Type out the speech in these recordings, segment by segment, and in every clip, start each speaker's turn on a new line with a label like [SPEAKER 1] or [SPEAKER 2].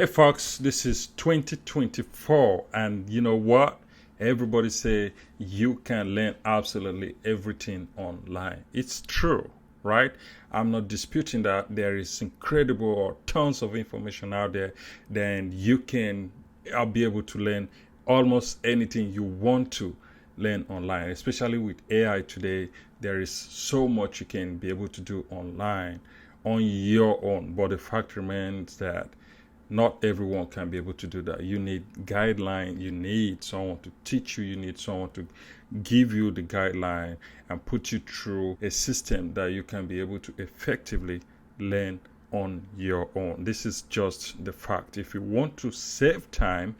[SPEAKER 1] Hey folks, this is 2024 and you know what? Everybody say you can learn absolutely everything online. It's true, right? I'm not disputing that there is incredible or tons of information out there. Then I'll be able to learn almost anything you want to learn online, especially with AI today. There is so much you can be able to do online on your own, but the fact remains that not everyone can be able to do that. You need guideline, you need someone to teach you, you need someone to give you the guideline and put you through a system that you can be able to effectively learn on your own. This is just the fact. If you want to save time,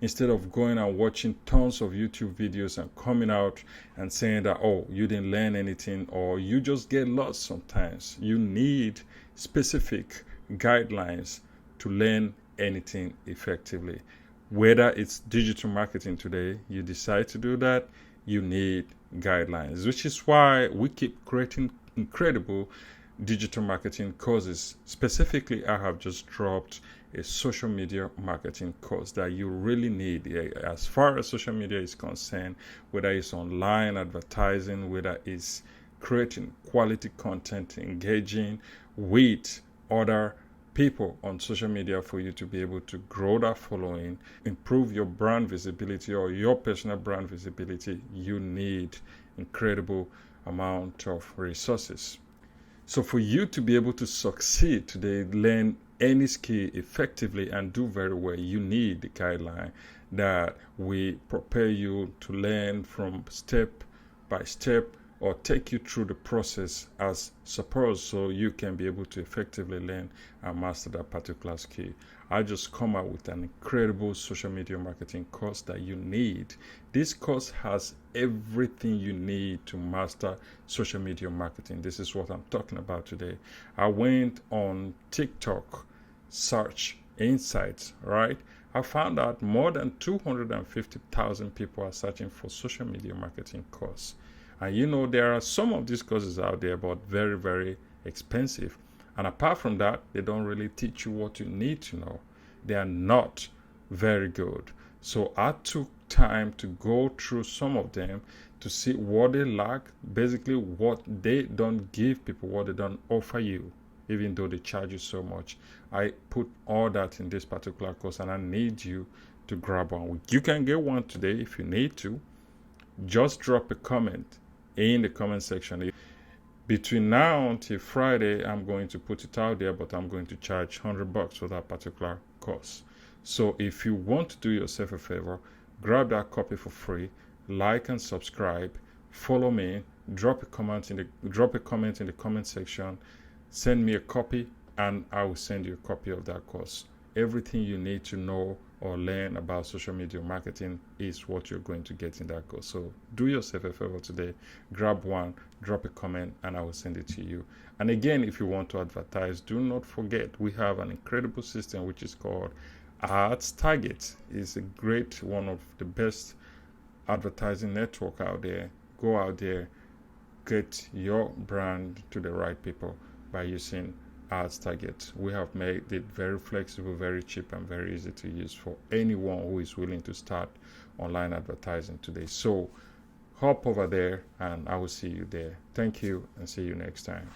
[SPEAKER 1] instead of going and watching tons of YouTube videos and coming out and saying that, oh, you didn't learn anything, or you just get lost sometimes, you need specific guidelines to learn anything effectively. Whether it's digital marketing today, you decide to do that, you need guidelines, which is why we keep creating incredible digital marketing courses. Specifically, I have just dropped a social media marketing course that you really need as far as social media is concerned, whether it's online advertising, whether it's creating quality content, engaging with other people on social media for you to be able to grow that following, improve your brand visibility or your personal brand visibility. You need incredible amount of resources. So for you to be able to succeed today, learn any skill effectively and do very well, you need the guideline that we prepare you to learn from step by step, or take you through the process as supposed, so you can be able to effectively learn and master that particular skill. I just come out with an incredible social media marketing course that you need. This course has everything you need to master social media marketing. This is what I'm talking about today. I went on TikTok, search insights, right? I found out more than 250,000 people are searching for social media marketing course. And there are some of these courses out there, but very, very expensive. And apart from that, they don't really teach you what you need to know. They are not very good. So I took time to go through some of them to see what they lack, basically what they don't give people, what they don't offer you, even though they charge you so much. I put all that in this particular course, and I need you to grab one. You can get one today if you need to. Just drop a comment in the comment section. Between now until Friday, I'm going to put it out there, but I'm going to charge $100 for that particular course. So if you want to do yourself a favor, grab that copy for free, like and subscribe, follow me, drop a comment in the comment section, send me a copy, and I will send you a copy of that course. Everything you need to know or learn about social media marketing is what you're going to get in that course. So do yourself a favor today, grab one, drop a comment, and I will send it to you. And again, if you want to advertise, do not forget we have an incredible system which is called Ads Target. It's a great, one of the best advertising network out there. Go out there, get your brand to the right people by using Ads Target. We have made it very flexible, very cheap, and very easy to use for anyone who is willing to start online advertising today. So hop over there and I will see you there. Thank you, and see you next time.